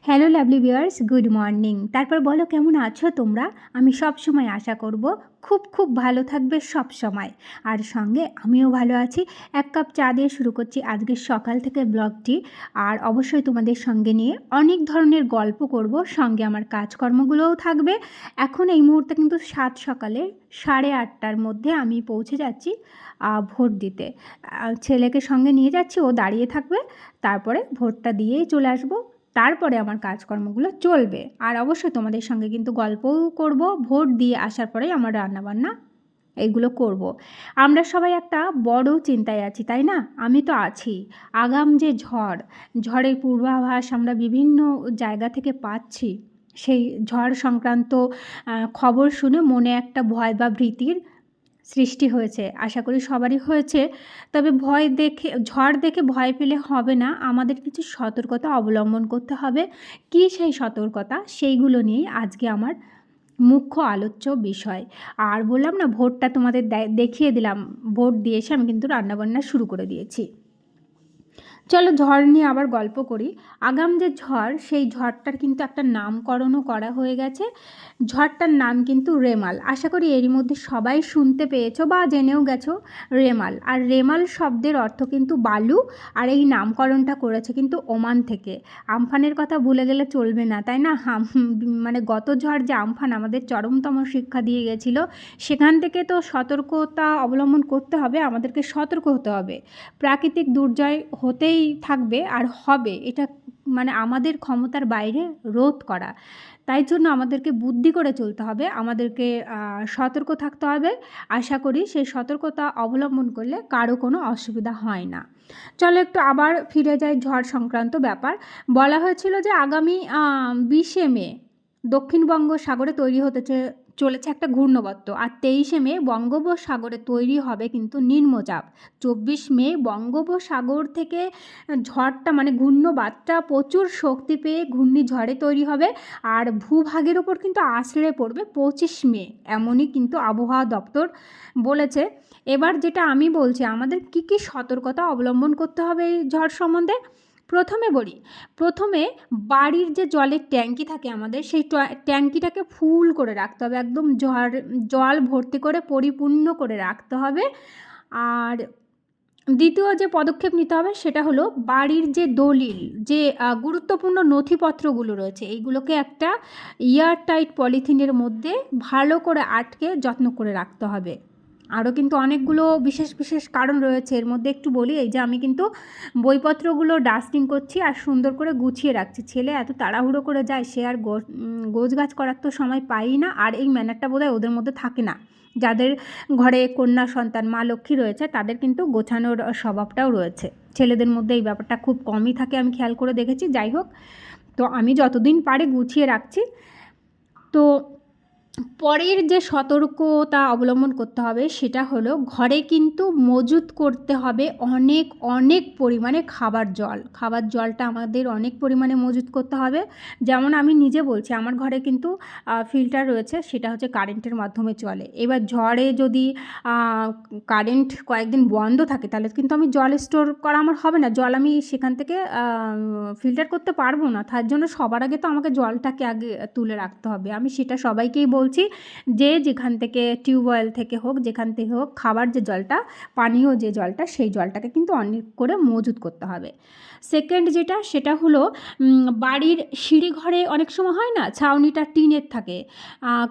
Hello lovely viewers, good morning. তারপর বলো কেমন আছো তোমরা? আমি সব সময় আশা করব খুব খুব ভালো থাকবে সব সময়। আর সঙ্গে আমিও ভালো আছি। এক কাপ চা দিয়ে শুরু করছি আজকের সকাল থেকে ব্লগটি। আর অবশ্যই তোমাদের সঙ্গে নিয়ে অনেক ধরনের গল্প করব, সঙ্গে আমার কাজকর্মগুলোও থাকবে। এখন এই মুহূর্তে কিন্তু সকালে 8:30টার মধ্যে আমি পৌঁছে যাচ্ছি ভোট দিতে। ছেলেকে সঙ্গে নিয়ে যাচ্ছি, ও দাঁড়িয়ে থাকবে। তারপরে ভোটটা দিয়েই চলে আসবো। তারপরে আমার কাজকর্মগুলো চলবে। আর অবশ্যই তোমাদের সঙ্গে কিন্তু গল্পও করব। ভোট দিয়ে আসার পরেই আমার রান্নাবান্না এইগুলো করব। আমরা সবাই একটা বড় চিন্তায় আছি, তাই না? আমি তো আছি। আগাম যে ঝড়ের পূর্বাভাস আমরা বিভিন্ন জায়গা থেকে পাচ্ছি, সেই ঝড় সংক্রান্ত খবর শুনে মনে একটা ভয় বা ভীতির সৃষ্টি হয়েছে। আশা করি সবারই হয়েছে। তবে ঝড় দেখে ভয় পেলে হবে না, আমাদের কিছু সতর্কতা অবলম্বন করতে হবে। কী সেই সতর্কতা? সেইগুলো নিয়েই আজকে আমার মুখ্য আলোচ্য বিষয়। আর বললাম না, ভোটটা তোমাদের দেখিয়ে দিলাম। ভোট দিয়ে এসে আমি কিন্তু রান্নাবান্না শুরু করে দিয়েছি। চলো ঝড় নিয়ে আবার গল্প করি। আগাম যে ঝড়, সেই ঝড়টার কিন্তু একটা নামকরণও করা হয়ে গেছে। ঝড়টার নাম কিন্তু রেমাল। আশা করি এরই মধ্যে সবাই শুনতে পেয়েছো বা জেনেও গেছো রেমাল। আর রেমাল শব্দের অর্থ কিন্তু বালু। আর এই নামকরণটা করেছে কিন্তু ওমান থেকে। আমফানের কথা ভুলে গেলে চলবে না, তাই না? মানে গত ঝড় যে আমফান আমাদের চরমতম শিক্ষা দিয়ে গেছিলো, সেখান থেকে তো সতর্কতা অবলম্বন করতে হবে, আমাদেরকে সতর্ক হতে হবে। প্রাকৃতিক দুর্জয় হতেই থাকবে আর হবে, এটা মানে আমাদের ক্ষমতার বাইরে রোধ করা। তাই জন্য আমাদেরকে বুদ্ধি করে চলতে হবে, আমাদেরকে সতর্ক থাকতে হবে। আশা করি সেই সতর্কতা অবলম্বন করলে কারো কোনো অসুবিধা হয় না। চলো একটু আবার ফিরে যাই ঝড় সংক্রান্ত ব্যাপার। বলা হয়েছিল যে আগামী 20শে মে দক্ষিণবঙ্গ সাগরে তৈরি হতে চলেছে একটা ঘূর্ণবর্ত। আর 23শে মে বঙ্গোপসাগরে তৈরি হবে কিন্তু নিম্নচাপ। 24মে বঙ্গোপসাগর থেকে ঝড়টা মানে ঘূর্ণবাতটা প্রচুর শক্তি পেয়ে ঘূর্ণিঝড়ে তৈরি হবে। আর ভূভাগের ওপর কিন্তু আছড়ে পড়বে 25মে, এমনই কিন্তু আবহাওয়া দপ্তর বলেছে। এবার যেটা আমি বলছি, আমাদের কি কি সতর্কতা অবলম্বন করতে হবে এই ঝড় সম্বন্ধে। প্রথমে বাড়ির যে জলের ট্যাঙ্কি থাকে আমাদের, সেই ট্যাঙ্কিটাকে ফুল করে রাখতে হবে, একদম জল ভর্তি করে পরিপূর্ণ করে রাখতে হবে। আর দ্বিতীয় যে পদক্ষেপ নিতে হবে সেটা হলো বাড়ির যে দলিল, যে গুরুত্বপূর্ণ নথিপত্রগুলো রয়েছে, এইগুলোকে একটা এয়ারটাইট পলিথিনের মধ্যে ভালো করে আটকে যত্ন করে রাখতে হবে। আরও কিন্তু অনেকগুলো বিশেষ বিশেষ কারণ রয়েছে, এর মধ্যে একটু বলি। এই যে আমি কিন্তু বইপত্রগুলো ডাস্টিং করছি আর সুন্দর করে গুছিয়ে রাখছি। ছেলে এত তাড়াহুড়ো করে যায়, সে আর গোছগাছ করার তো সময় পাই না। আর এই ম্যানারটা বোধহয় ওদের মধ্যে থাকে না। যাদের ঘরে কন্যা সন্তান, মা লক্ষ্মী রয়েছে, তাদের কিন্তু গোছানোর স্বভাবটাও রয়েছে। ছেলেদের মধ্যে এই ব্যাপারটা খুব কমই থাকে, আমি খেয়াল করে দেখেছি। যাই হোক, তো আমি যতদিন পারি গুছিয়ে রাখছি। তো পরের যে সতর্কতা অবলম্বন করতে হবে সেটা হলো, ঘরে কিন্তু মজুত করতে হবে অনেক অনেক পরিমাণে খাবার জলটা আমাদের অনেক পরিমাণে মজুত করতে হবে। যেমন আমি নিজে বলছি, আমার ঘরে কিন্তু ফিল্টার রয়েছে, সেটা হচ্ছে কারেন্টের মাধ্যমে চলে। এবার ঝড়ে যদি কারেন্ট কয়েকদিন বন্ধ থাকে, তাহলে কিন্তু আমি জল স্টোর করা আমার হবে না, জল আমি সেখান থেকে ফিল্টার করতে পারবো না। তার জন্য সবার আগে তো আমাকে জলটাকে আগে তুলে রাখতে হবে। আমি সেটা সবাইকেই বলছি, যে যেখান থেকে টিউবওয়েল থেকে হোক, যেখান থেকে হোক, খাবার যে জলটা, পানীয় যে জলটা, সেই জলটাকে কিন্তু অনেক করে মজুত করতে হবে। সেকেন্ড যেটা, সেটা হলো বাড়ির সিঁড়ি ঘরে অনেক সময় হয় না ছাউনিটা টিনের থাকে,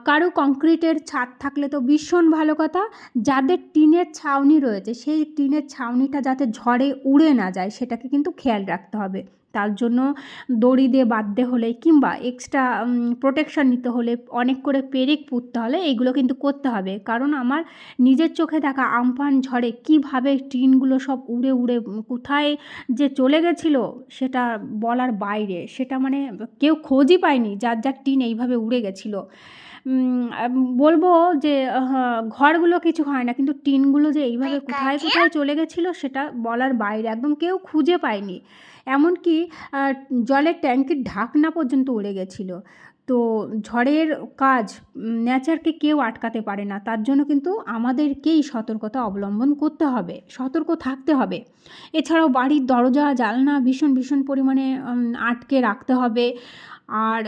কারো কংক্রিটের ছাদ থাকলে তো ভীষণ ভালো কথা। যাদের টিনের ছাউনি রয়েছে, সেই টিনের ছাউনিটা যাতে ঝড়ে উড়ে না যায়, সেটাকে কিন্তু খেয়াল রাখতে হবে। তার জন্য দড়ি দিয়ে বাঁধতে হলে কিংবা এক্সট্রা প্রোটেকশান নিতে হলে, অনেক করে পেরেক পুঁততে হলে, এইগুলো কিন্তু করতে হবে। কারণ আমার নিজের চোখে দেখা আমফান ঝড়ে কীভাবে টিনগুলো সব উড়ে উড়ে কোথায় যে চলে গেছিলো, সেটা বলার বাইরে। সেটা মানে কেউ খোঁজই পায়নি যার যার টিন এইভাবে উড়ে গেছিলো। বলবো যে ঘরগুলো কিছু হয় না, কিন্তু টিনগুলো যে এইভাবে কোথায় কোথায় চলে গেছিলো, সেটা বলার বাইরে, একদম কেউ খুঁজে পায়নি। এমনকি জলের ট্যাঙ্কির ঢাকনা পর্যন্ত উড়ে গেছিলো। তো ঝড়ের কাজ নেচারকে কেউ আটকাতে পারে না, তার জন্য কিন্তু আমাদেরকেই সতর্কতা অবলম্বন করতে হবে, সতর্ক থাকতে হবে। এছাড়াও বাড়ির দরজা জানলা ভীষণ ভীষণ পরিমাণে আটকে রাখতে হবে। আর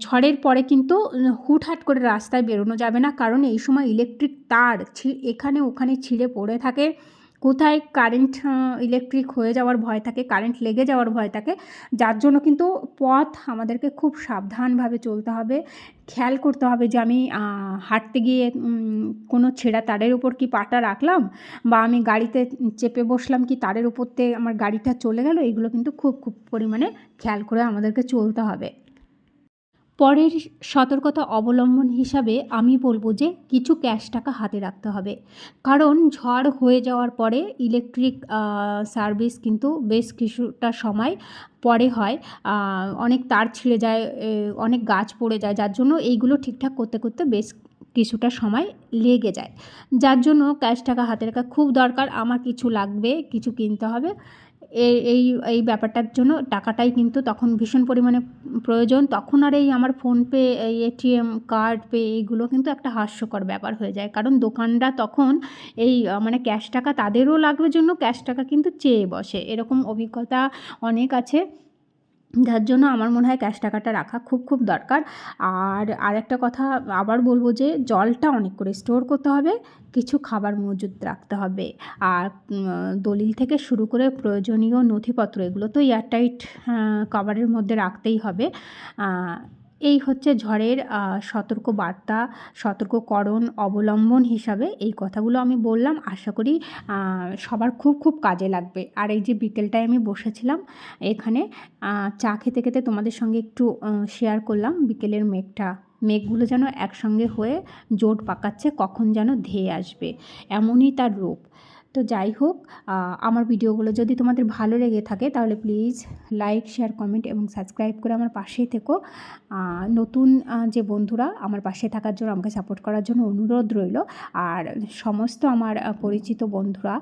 ঝড়ের পরে কিন্তু হুটহাট করে রাস্তায় বেরোনো যাবে না, কারণ এই সময় ইলেকট্রিক তার এখানে ওখানে ছিঁড়ে পড়ে থাকে। কোথায় কারেন্ট ইলেকট্রিক হয়ে যাওয়ার ভয় থাকে, কারেন্ট লেগে যাওয়ার ভয় থাকে, যার জন্য কিন্তু পথ আমাদেরকে খুব সাবধানভাবে চলতে হবে। খেয়াল করতে হবে যে আমি হাঁটতে গিয়ে কোনো ছেঁড়া তারের উপর কি পাটা রাখলাম, বা আমি গাড়িতে চেপে বসলাম কি তারের উপরতে আমার গাড়িটা চলে গেল। এগুলো কিন্তু খুব খুব পরিমাণে খেয়াল করে আমাদেরকে চলতে হবে। পরের সতর্কতা অবলম্বন হিসাবে আমি বলবো যে কিছু ক্যাশ টাকা হাতে রাখতে হবে, কারণ ঝড় হয়ে যাওয়ার পরে ইলেকট্রিক সার্ভিস কিন্তু বেশ কিছুটা সময় পরে হয়। অনেক তার ছিঁড়ে যায়, অনেক গাছ পড়ে যায়, যার জন্য এইগুলো ঠিকঠাক করতে করতে বেশ কিছুটা সময় লেগে যায়, যার জন্য ক্যাশ টাকা হাতে রাখা খুব দরকার। আমার কিছু লাগবে, কিছু কিনতে হবে, এই এই এই ব্যাপারটার জন্য টাকাটাই কিন্তু তখন ভীষণ পরিমাণে প্রয়োজন। তখন আর এই আমার ফোনপে, এই এটিএম কার্ড পে এইগুলো কিন্তু একটা হাস্যকর ব্যাপার হয়ে যায়, কারণ দোকানরা তখন এই মানে ক্যাশ টাকা তাদেরও লাগবে জন্য ক্যাশ টাকা কিন্তু চেয়ে বসে। এরকম অভিজ্ঞতা অনেক আছে, যার জন্য আমার মনে হয় ক্যাশ টাকাটা রাখা খুব খুব দরকার। আর আরেকটা কথা আবার বলবো যে জলটা অনেক করে স্টোর করতে হবে, কিছু খাবার মজুদ রাখতে হবে, আর দলিল থেকে শুরু করে প্রয়োজনীয় নথিপত্র এগুলো তো এয়ারটাইট কভারের মধ্যে রাখতেই হবে। এই হচ্ছে ঝড়ের সতর্ক বার্তা, সতর্ককরণ অবলম্বন হিসাবে এই কথাগুলো আমি বললাম। আশা করি সবার খুব খুব কাজে লাগবে। আর এই যে বিকেলটায় আমি বসেছিলাম এখানে চা খেতে খেতে তোমাদের সঙ্গে একটু শেয়ার করলাম বিকেলের মেঘগুলো যেন একসঙ্গে হয়ে জোট পাকাচ্ছে, কখন যেন ধেয়ে আসবে, এমনই তার রূপ। তো যাই হোক, আমার ভিডিওগুলো যদি তোমাদের ভালো লেগে থাকে তাহলে প্লিজ লাইক, শেয়ার, কমেন্ট এবং সাবস্ক্রাইব করে আমার পাশেই থেকো। নতুন যে বন্ধুরা আমার পাশে থাকার জন্য, আমাকে সাপোর্ট করার জন্য অনুরোধ রইল। আর সমস্ত আমার পরিচিত বন্ধুরা